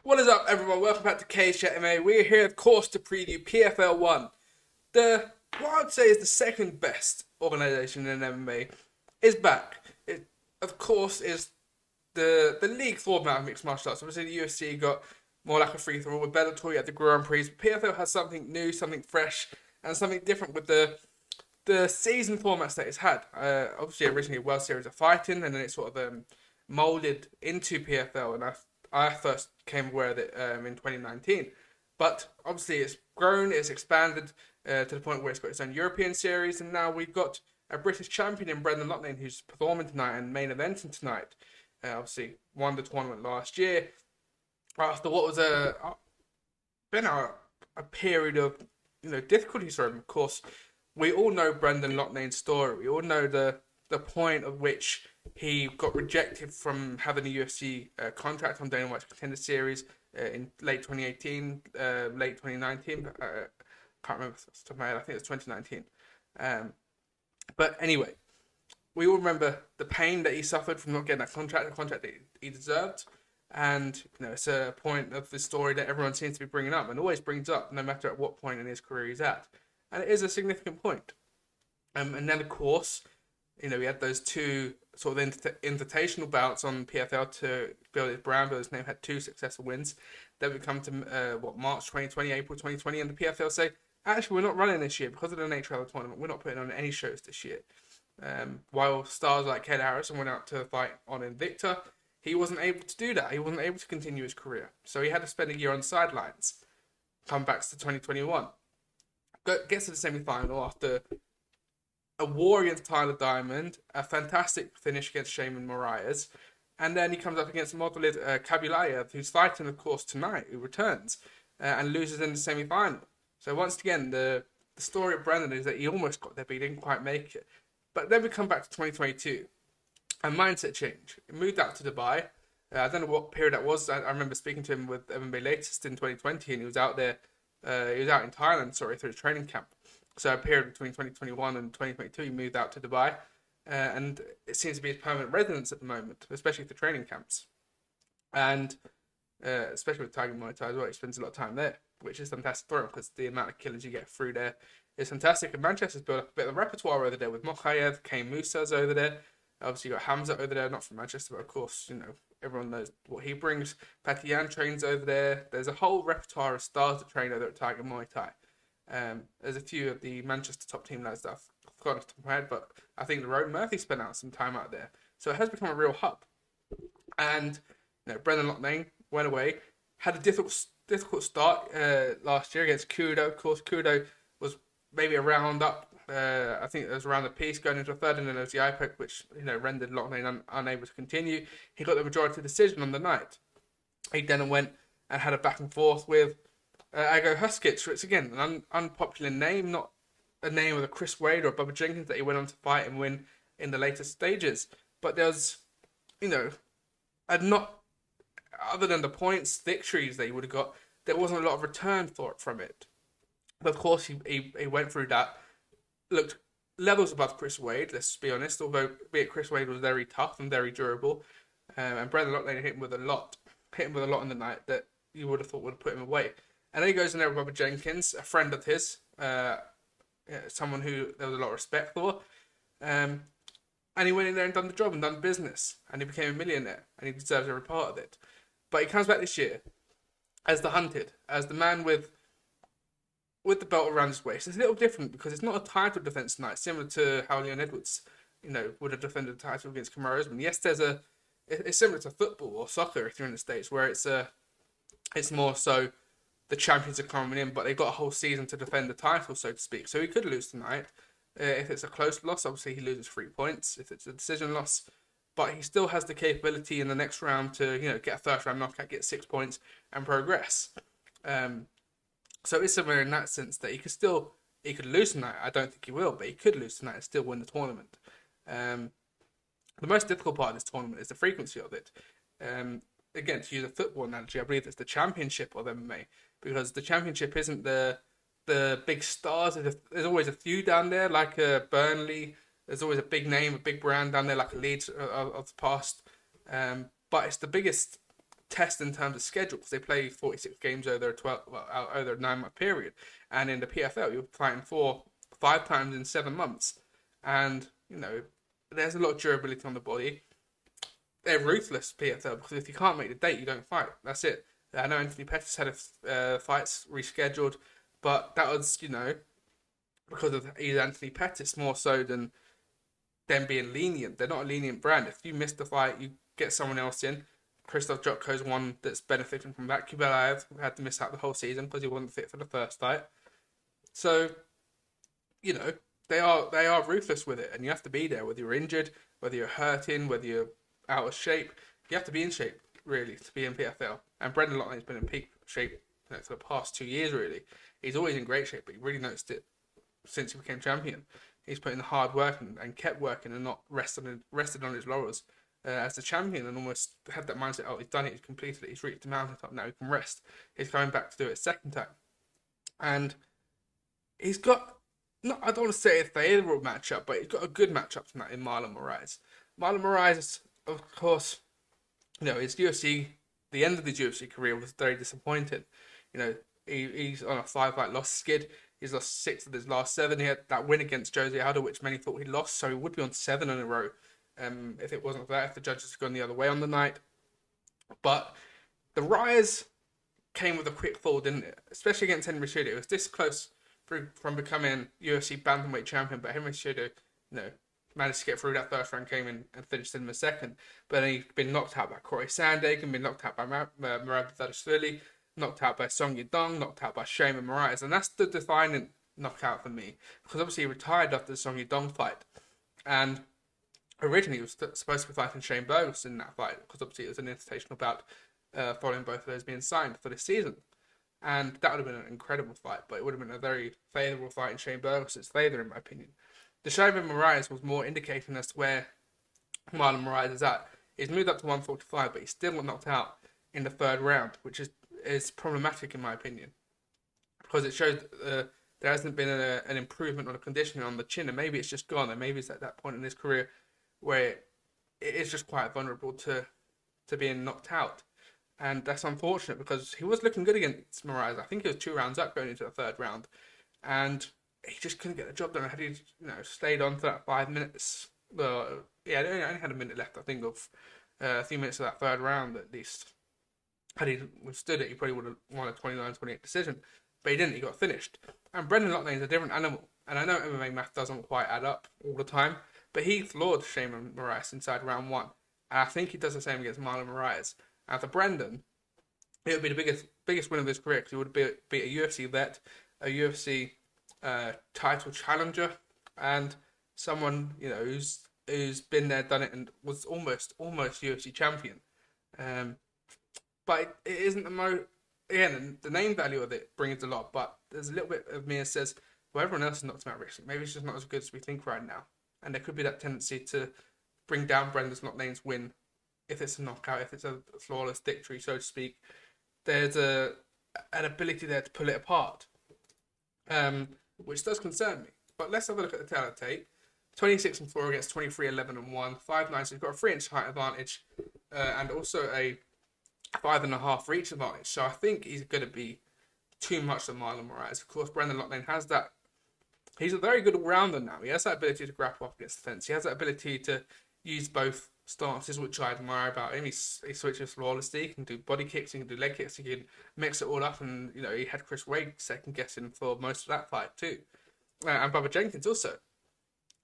What is up, everyone? Welcome back to CageChat MMA. We're here, of course, to preview PFL 1. What I'd say is the second best organisation in MMA is back. It, of course, is the league format of mixed martial arts. Obviously, the UFC got more like a free-for-all. With Bellator, you had the Grand Prix. PFL has something new, something fresh, and something different with the season formats that it's had. Obviously, originally World Series of Fighting, and then it sort of molded into PFL, and I first became aware of it in 2019. But obviously, it's grown, it's expanded to the point where it's got its own European series, and now we've got a British champion in Brendan Loughane who's performing tonight and main eventing tonight. Obviously, won the tournament last year after what was been a period of difficulties for him. Of course, we all know Brendan Loughane's story. We all know the point of which he got rejected from having a UFC contract on Dana White's Contender Series in late 2018, late 2019. Can't remember off the top of my head. I think it's 2019. But anyway, we all remember the pain that he suffered from not getting that contract, the contract that he deserved. And it's a point of the story that everyone seems to be bringing up and always brings up, no matter at what point in his career he's at. And it is a significant point. And then, of course, we had those two sort of invitational bouts on PFL to build his brand, build his name, had two successful wins. Then we come to, March 2020, April 2020, and the PFL say, actually, we're not running this year because of the nature of the tournament. We're not putting on any shows this year. While stars like Ken Harrison went out to fight on Invicta, he wasn't able to do that. He wasn't able to continue his career. So he had to spend a year on the sidelines. Come back to 2021. Gets to the semi-final after a war against Tyler Diamond, a fantastic finish against Marlon Moraes, and then he comes up against Modlid Khabibulov, who's fighting, of course, tonight, who returns, and loses in the semi-final. So once again, the story of Brendan is that he almost got there, but he didn't quite make it. But then we come back to 2022, and mindset change. He moved out to Dubai. I don't know what period that was. I remember speaking to him with MMA Latest in 2020, and he was out there. He was out in Thailand, through his training camp. So a period between 2021 and 2022, he moved out to Dubai, and it seems to be his permanent residence at the moment, especially for training camps, and especially with Tiger Muay Thai as well. He spends a lot of time there, which is fantastic for him because the amount of killers you get through there is fantastic. And Manchester's built up a bit of a repertoire over there with Mokhayev, Kane Musa's over there. Obviously, you got Hamza over there, not from Manchester, but of course, everyone knows what he brings. Patian trains over there. There's a whole repertoire of stars that train over at Tiger Muay Thai. There's a few of the Manchester top team lads that I've forgotten off the top of my head, but I think Lerone Murphy spent out some time out there. So it has become a real hub. And Brendan Loughane went away, had a difficult start last year against Kudo. Of course, Kudo was maybe a round up. I think it was around the piece going into a third, and then there was the eye poke, which rendered Loughnane unable to continue. He got the majority decision on the night. He then went and had a back and forth with Ago Huskic, which again an unpopular name, not a name of a Chris Wade or a Bubba Jenkins that he went on to fight and win in the later stages. But there's, not other than the points victories that he would have got, there wasn't a lot of return from it. But of course, he went through that. Looked levels above Chris Wade, let's be honest, although Chris Wade was very tough and very durable. And Brendan Loughane hit him with a lot in the night that you would have thought would have put him away. And then he goes in there with Bubba Jenkins, a friend of his, someone who there was a lot of respect for. And he went in there and done the job and done business. And he became a millionaire, and he deserves every part of it. But he comes back this year as the hunted, as the man with the belt around his waist. It's a little different because it's not a title defense tonight, similar to how Leon Edwards, would have defended the title against Kamaru Usman. Yes, it's similar to football or soccer if you're in the States, where it's more so the champions are coming in, but they've got a whole season to defend the title, so to speak. So he could lose tonight. If it's a close loss, obviously he loses 3 points. If it's a decision loss, but he still has the capability in the next round to, get a first round knockout, get 6 points, and progress. So it's similar in that sense that he could lose tonight. I don't think he will, but he could lose tonight and still win the tournament. The most difficult part of this tournament is the frequency of it. Again, to use a football analogy, I believe it's the championship of MMA, because the championship isn't the big stars. There's always a few down there, like Burnley. There's always a big name, a big brand down there, like a Leeds of the past. But it's the biggest test in terms of schedule because they play 46 games over over a 9-month period, and in the PFL you're fighting 5 times in 7 months, and there's a lot of durability on the body. They're ruthless, PFL, because if you can't make the date, you don't fight. That's it. I know Anthony Pettis had fights rescheduled, but that was because of he's Anthony Pettis more so than them being lenient. They're not a lenient brand. If you miss the fight, you get someone else in. Krzysztof Jotko's one that's benefiting from that. Kubelaev had to miss out the whole season because he wasn't fit for the first fight. So, they are ruthless with it, and you have to be there, whether you're injured, whether you're hurting, whether you're out of shape. You have to be in shape, really, to be in PFL. And Brendan Loughane has been in peak shape for the past 2 years, really. He's always in great shape, but you really noticed it since he became champion. He's put in the hard work and kept working and not rested on his laurels as the champion, and almost had that mindset, oh, he's done it, he's completed it, he's reached the mountaintop, now he can rest. He's coming back to do it a second time. And he's got, I don't want to say a favourable matchup, but he's got a good matchup tonight in Marlon Moraes. Marlon Moraes, of course, his UFC, the end of his UFC career was very disappointing. He's on a 5-fight loss skid. He's lost 6 of his last 7. He had that win against Jose Aldo, which many thought he lost, so he would be on 7 in a row if it wasn't for that, if the judges had gone the other way on the night. But the rise came with a quick fall, didn't it? Especially against Henry Cejudo. It was this close from becoming UFC bantamweight champion, but Henry Cejudo, managed to get through that first round, came in and finished in the second. But then he'd been knocked out by Corey Sandhagen, been knocked out by Merab Dvalishvili, knocked out by Song Yadong, knocked out by Shayman Moraes, and that's the defining knockout for me, because obviously he retired after the Song Yadong fight, and originally he was supposed to be fighting Shane Burgos in that fight, because obviously it was an invitational bout following both of those being signed for this season, and that would have been an incredible fight, but it would have been a very favourable fight in Shane Burgos' favour, in my opinion. The Shayman Moraes was more indicating as to where Marlon Moraes is at. He's moved up to 145, but he's still not knocked out in the 3rd round, which is problematic in my opinion, because it shows that there hasn't been an improvement on the conditioning on the chin, and maybe it's just gone, and maybe it's at that point in his career where it is just quite vulnerable to being knocked out, and that's unfortunate because he was looking good against Moraes. I think he was 2 rounds up going into the 3rd round, and he just couldn't get the job done. Had he stayed on for that 5 minutes, well, yeah, they only had a minute left, I think, of a few minutes of that 3rd round at least. Had he withstood it, he probably would have won a 29-28 decision. But he didn't, he got finished. And Brendan Loughane is a different animal. And I know MMA math doesn't quite add up all the time, but he floored Shayman Moraes inside round 1. And I think he does the same against Marlon Moraes. And for Brendan, it would be the biggest win of his career, because he would be a UFC vet, a UFC title challenger, and someone who's been there, done it, and was almost UFC champion. But it isn't the name value of it brings a lot, but there's a little bit of me that says, well, everyone else has knocked him out recently. Maybe it's just not as good as we think right now. And there could be that tendency to bring down Brendan Loughane's win if it's a knockout, if it's a flawless victory, so to speak. There's an ability there to pull it apart, which does concern me. But let's have a look at the talent tape. 26-4 against 23-11-1, 5'9", so he's got a 3-inch height advantage, and also a 5.5 reach advantage. So I think he's going to be too much for Marlon Moraes. Of course, Brendan Loughane has that. He's a very good all-rounder now. He has that ability to grapple off against the fence. He has that ability to use both stances, which I admire about him. He switches flawlessly. He can do body kicks, he can do leg kicks, he can mix it all up. And, he had Chris Wade second-guessing for most of that fight too. And Bubba Jenkins also.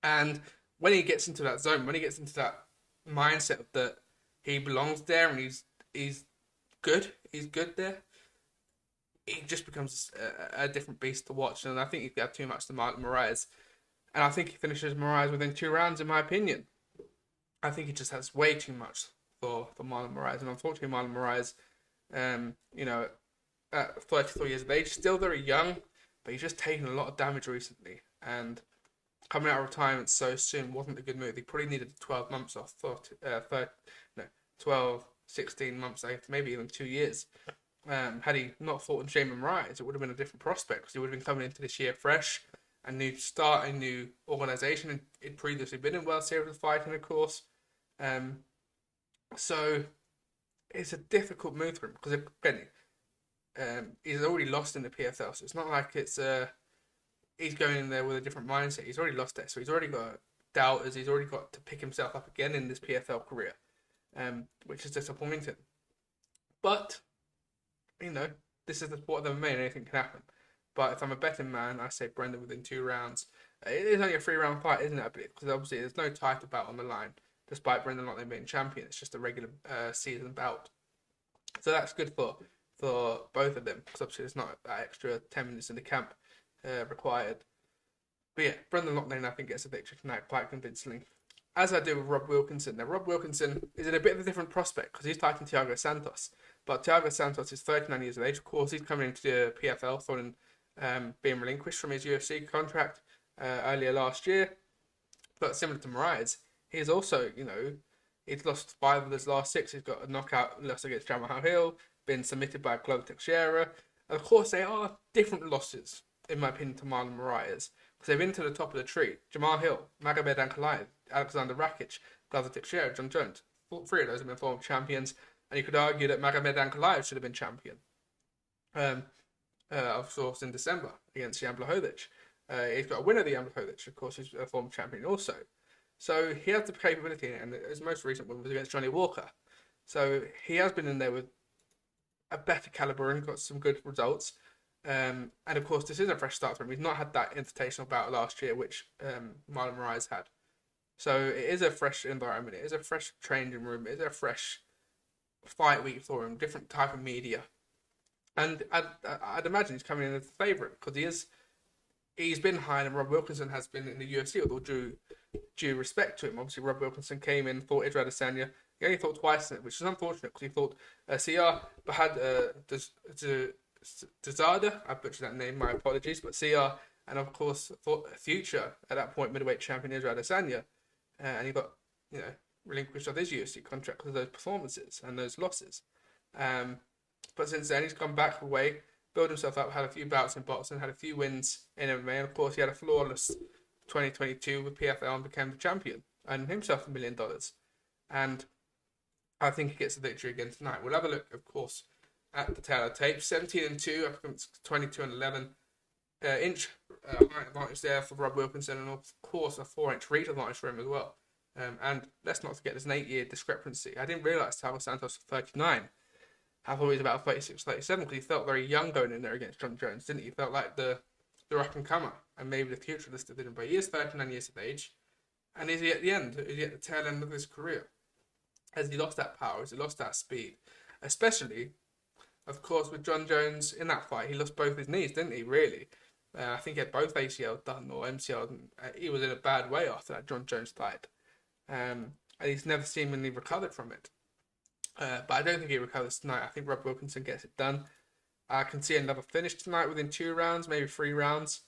And when he gets into that zone, when he gets into that mindset that he belongs there and he's good there, he just becomes a different beast to watch. And I think he's got too much to Marlon Moraes. And I think he finishes Moraes within 2 rounds, in my opinion. I think he just has way too much for Marlon Moraes. And unfortunately, Marlon Moraes, at 34 years of age, still very young, but he's just taken a lot of damage recently. And coming out of retirement so soon wasn't a good move. He probably needed 12 months off, 12, 16 months, maybe even 2 years. Had he not fought in Shayman Moraes, it would have been a different prospect, because he would have been coming into this year fresh, a new start, a new organisation, and he'd previously been in World Series of Fighting, of course. So it's a difficult move for him because again, he's already lost in the PFL, so it's not like it's he's going in there with a different mindset. He's already lost there, so he's already got doubters. He's already got to pick himself up again in this PFL career, which is disappointing. But you know, this is the sport of MMA, and anything can happen. But if I'm a betting man, I say Brendan within 2 rounds. It is only a 3 round fight, isn't it? Because obviously there's no title bout on the line, despite Brendan not being champion. It's just a regular season bout. So that's good for both of them, because obviously there's not that extra 10 minutes in the camp required. But yeah, Brendan Loughane I think gets a victory tonight quite convincingly. As I do with Rob Wilkinson. Now Rob Wilkinson is in a bit of a different prospect because he's fighting Thiago Santos. But Thiago Santos is 39 years of age. Of course, he's coming into the PFL following being relinquished from his UFC contract earlier last year. But similar to Moraes, he's also, he's lost 5 of his last 6. He's got a knockout loss against Jamal Hill, been submitted by Glover Teixeira. Of course, they are different losses, in my opinion, to Marlon Moraes. Because they've been to the top of the tree. Jamal Hill, Magomed Ankalaev, Alexander Rakic, Glover Teixeira, John Jones. 3 of those have been former champions. And you could argue that Magomed Ankalaev should have been champion. Of course, in December against Jan Blachowicz. He's got a win of the Jan Blachowicz, of course, he's a former champion also. So he has the capability, and his most recent one was against Johnny Walker. So he has been in there with a better caliber and got some good results. And of course, this is a fresh start for him. He's not had that invitational bout last year, which Marlon Moraes had. So it is a fresh environment. It is a fresh training room. It is a fresh fight week for him. Different type of media. And I'd imagine he's coming in as a favourite because he's been higher than Rob Wilkinson has been in the UFC, with all due respect to him. Obviously, Rob Wilkinson came in, fought Israel Adesanya. He only fought twice in it, which is unfortunate because he fought CR, but had Dezada, I butchered that name, my apologies, but CR, and of course, fought future, at that point, middleweight champion Israel Adesanya. And he got, relinquished of his UFC contract because of those performances and those losses. But since then, he's gone back away, built himself up, had a few bouts in boxing, had a few wins in MMA, and of course, he had a flawless 2022 with PFL and became the champion, earning himself $1 million. And I think he gets the victory again tonight. We'll have a look, of course, at the tail of tape. 17-2, I think it's 22-11 inch height advantage there for Rob Wilkinson, and of course, a 4-inch reach advantage for him as well. And let's not forget there's an 8-year discrepancy. I didn't realise Thiago Santos was 39. I thought he was about 36, 37 because he felt very young going in there against John Jones, didn't he? He felt like the up-and-comer and maybe the future of this division. But he is 39 years of age, and is he at the end? Is he at the tail end of his career? Has he lost that power? Has he lost that speed? Especially, of course, with John Jones in that fight, he lost both his knees, didn't he, really? I think he had both ACL done, or MCL. He was in a bad way after that John Jones fight. And he's never seemingly recovered from it. But I don't think he recovers tonight. I think Rob Wilkinson gets it done. I can see another finish tonight within 2 rounds, maybe 3 rounds.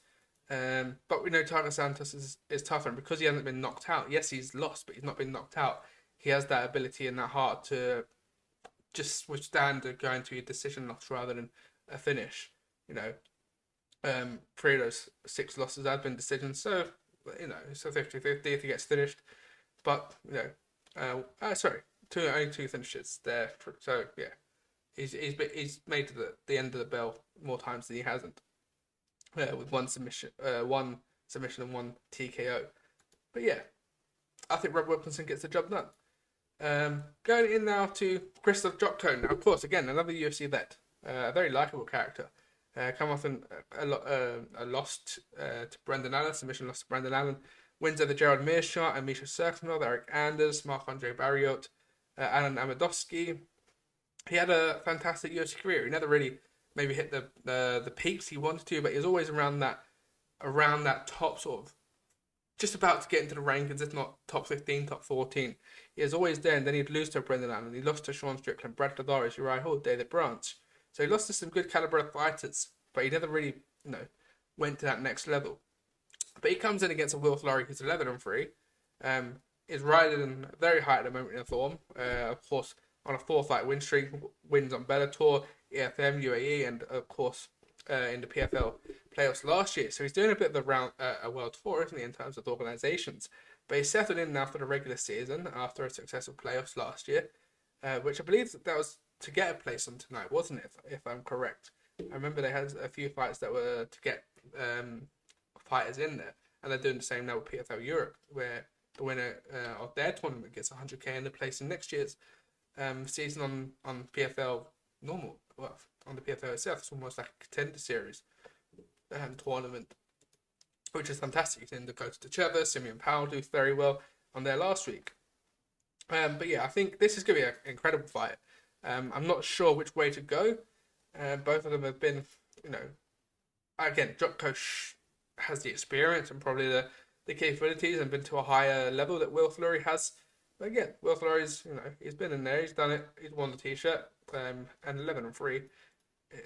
But we know Thiago Santos is tougher, and because he hasn't been knocked out, yes, he's lost, but he's not been knocked out. He has that ability and that heart to just withstand going to a decision loss rather than a finish. 3 of those 6 losses have been decisions, so it's a 50-50 if he gets finished. But only 2 finishes there. So yeah, he's made to the end of the bell more times than he hasn't. With one submission and 1 TKO. But yeah, I think Rob Wilkinson gets the job done. Going in now to Krzysztof Jotko. Now, of course, again, another UFC vet. A very likeable character. Come off a loss to Brendan Allen, submission loss to Brendan Allen. Wins over Gerald Meerschaert and Misha Serkinov, Eric Anders, Marc-Andre Barriot, Alan Amadovsky. He had a fantastic UFC career. He never really maybe hit the peaks he wanted to, but he was always around that top sort of, just about to get into the rankings, if not top 15, top 14. He was always there, and then he'd lose to Brendan Allen. He lost to Sean Strickland, Brad Tavares, Uriah Hall, David Branch. So he lost to some good caliber of fighters, but he never really, went to that next level. But he comes in against a Will Flurry who's 11-3. Is riding very high at the moment in form. Of course, on a 4-fight win streak, wins on Bellator, EFM, UAE, and of course in the PFL playoffs last year. So he's doing a bit of a world tour, isn't he, in terms of organisations. But he's settled in now for the regular season after a successful playoffs last year. which I believe that was to get a place on tonight, wasn't it? If I'm correct, I remember they had a few fights that were to get fighters in there, and they're doing the same now with PFL Europe, where the winner of their tournament gets 100k in the place in next year's season on PFL normal. Well, on the PFL itself, it's almost like a contender series tournament, which is fantastic. And Dakota Teixeira, Simeon Powell do very well on there last week. But yeah, I think this is going to be an incredible fight. I'm not sure which way to go. Both of them have been, again, Jotko has the experience and probably the capabilities and been to a higher level that Will Fleury has. But again, Will Fleury's, he's been in there, he's done it, he's won the t-shirt, and 11-3.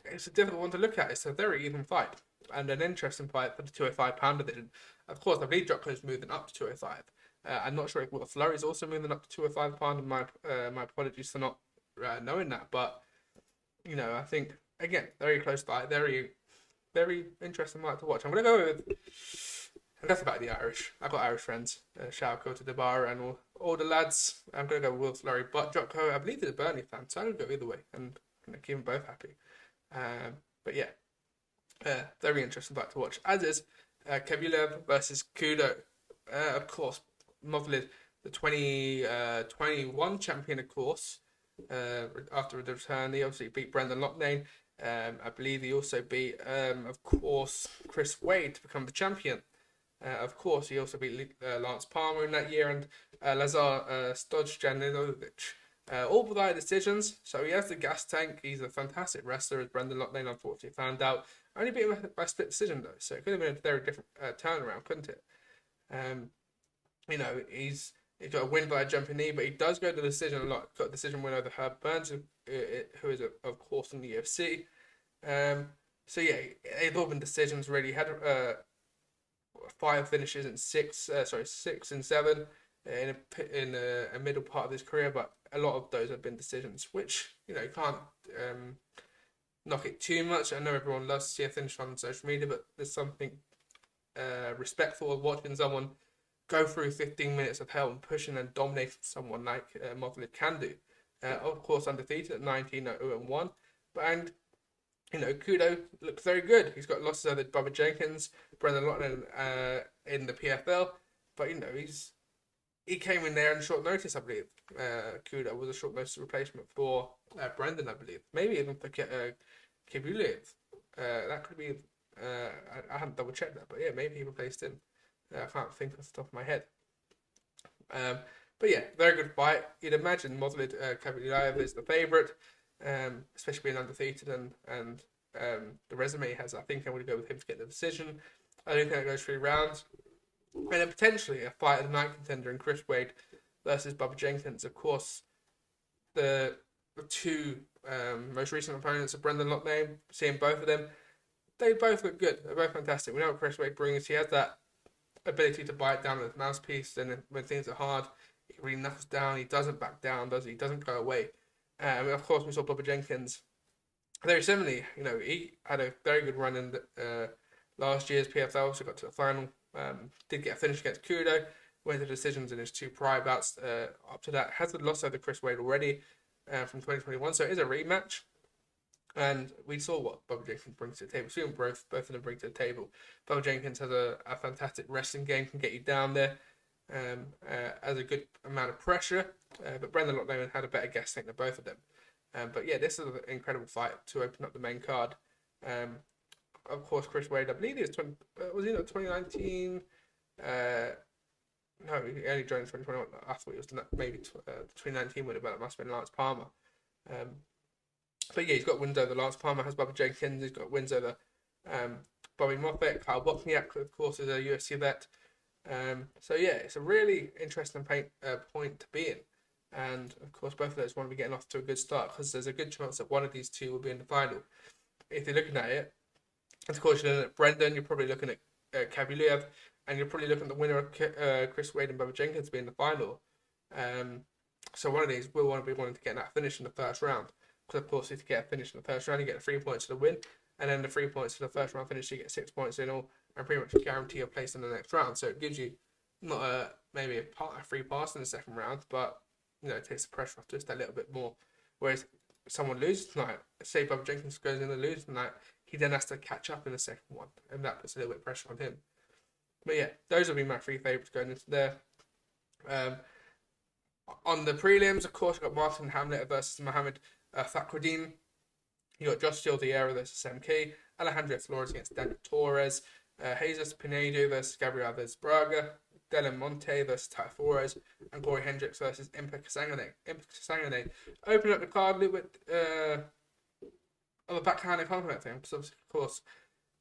It's a difficult one to look at. It's a very even fight and an interesting fight for the 205-pound division. Of course, I believe Jotko's moving up to 205. I'm not sure if Will Fleury's also moving up to 205 pound. My apologies for not knowing that, but I think again very close fight, very very interesting fight to watch. I'm gonna go with enough about the Irish. I've got Irish friends. Shout out to Debara and all the lads. I'm gonna go with Will Fleury, but Jotko I believe is a Burnley fan, so I'm gonna go either way and keep them both happy. But yeah, very interesting fight to watch. As is Khabibulov versus Kudo. Of course. Movlid, the 2021 champion, of course. After the return, he obviously beat Brendan Loughane. I believe he also beat, of course, Chris Wade to become the champion. Of course, he also beat Lance Palmer in that year and Lazar Stojanovic. All via decisions, so he has the gas tank. He's a fantastic wrestler, as Brendan Loughane unfortunately found out. Only beat him by split decision, though, so it could have been a very different turnaround, couldn't it? He's got a win by a jumping knee, but he does go to the decision a lot. Got a decision win over Herb Burns, who is, of course, in the UFC. So yeah, they've all been decisions really. He had 5 finishes in 6 and 7 in a middle part of his career, but a lot of those have been decisions, which you can't knock it too much. I know everyone loves to see a finish on social media, but there's something respectful of watching someone go through 15 minutes of hell and pushing and dominating someone like Movlid can do. Of course, undefeated at 19-0-1. And, Kudo looks very good. He's got losses over Bubba Jenkins, Brendan Loughane in the PFL. But, he came in there on short notice, I believe. Kudo was a short notice replacement for Brendan, I believe. Maybe even for Khabibulov. That could be... I haven't double checked that, but yeah, maybe he replaced him. I can't think off the top of my head. But yeah, very good fight. You'd imagine Movlid Khabibulov is the favourite, especially being undefeated and the resume he has. I think I'm going to go with him to get the decision. I don't think it goes 3 rounds. And then potentially a fight of the night contender in Chris Wade versus Bubba Jenkins. Of course, the 2 most recent opponents of Brendan Loughane, seeing both of them, they both look good. They're both fantastic. We know what Chris Wade brings. He has that ability to bite down with his mouthpiece, and when things are hard, he really knuckles down. He doesn't back down, does he? He doesn't go away. Of course, we saw Bubba Jenkins very similarly. He had a very good run in last year's PFL, so got to the final. Did get a finish against Kudo. Went to decisions in his 2 prior bouts. Up to that, has the loss over Chris Wade already from 2021, so it is a rematch. And we saw what Bubba Jenkins brings to the table. So both of them bring to the table. Bubba Jenkins has a fantastic wrestling game, can get you down there, has a good amount of pressure. But Brendan Loughane had a better gas tank than both of them. But yeah, this is an incredible fight to open up the main card. Of course, Chris Wade, I believe he was 2019. No, he only joined in 2021. I thought it was maybe 2019 would have been. It must have been Lance Palmer. But yeah, he's got wins over Lance Palmer, has Bubba Jenkins, he's got wins over Bobby Moffett, Kyle Bochniak, of course, is a UFC vet. So yeah, it's a really interesting point to be in. And of course, both of those want to be getting off to a good start because there's a good chance that one of these 2 will be in the final. If you're looking at it, of course, you're looking at Brendan, you're probably looking at Khabibulov, and you're probably looking at the winner of Chris Wade and Bubba Jenkins being the final. So one of these will want to be wanting to get that finish in the first round. Because, of course, if you get a finish in the first round, you get the 3 points to the win. And then the 3 points to the first round finish, you get 6 points in all. And pretty much guarantee your place in the next round. So it gives you not maybe a free pass in the second round, but it takes the pressure off just a little bit more. Whereas someone loses tonight, say Bob Jenkins goes in and loses tonight, he then has to catch up in the second one, and that puts a little bit of pressure on him. But yeah, those will be my 3 favourites going into there. On the prelims, of course, we've got Martin Hamlet versus Mohamed Fakhreddin. You got Josh Gildiero versus MK, Alejandro Flores against Daniel Torres, Jesus Pinedo versus Gabriel Vesbraga, Dylan Monte versus Ty Flores, and Corey Hendricks versus Impa Kasangane. Open up the card a little bit of a backhanded compliment thing, because of course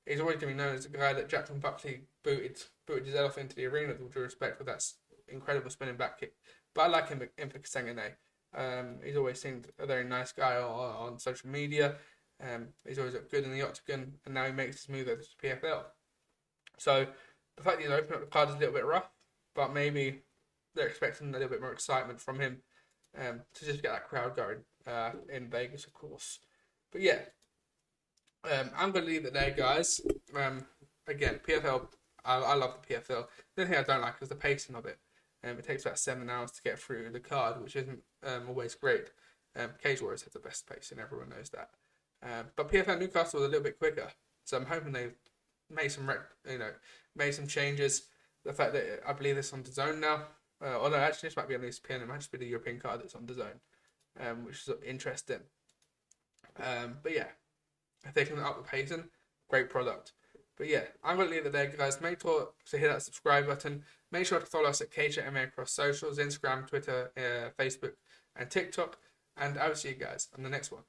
he's always going to be known as the guy that Jackson Buckley booted his head off into the arena, with all due respect, with that incredible spinning back kick. But I like him, Impa Kasangane. He's always seemed a very nice guy on social media. He's always looked good in the octagon, and now he makes his move over to PFL. So the fact that he's opened up the card is a little bit rough, but maybe they're expecting a little bit more excitement from him to just get that crowd going in Vegas, of course. But yeah, I'm going to leave it there, guys. Again, PFL, I love the PFL. The only thing I don't like is the pacing of it. It takes about 7 hours to get through the card, which isn't always great. Cage Warriors have the best pacing, everyone knows that. But PFL Newcastle was a little bit quicker, so I'm hoping they've made some changes. The fact that I believe it's on DAZN now, although actually this might be on ESPN, it might just be the European card that's on DAZN, which is interesting. But yeah, if they can up the pacing, great product. But yeah, I'm going to leave it there, guys. Make sure to hit that subscribe button. Make sure to follow us at CageChat MMA across socials, Instagram, Twitter, Facebook, and TikTok. And I will see you guys on the next one.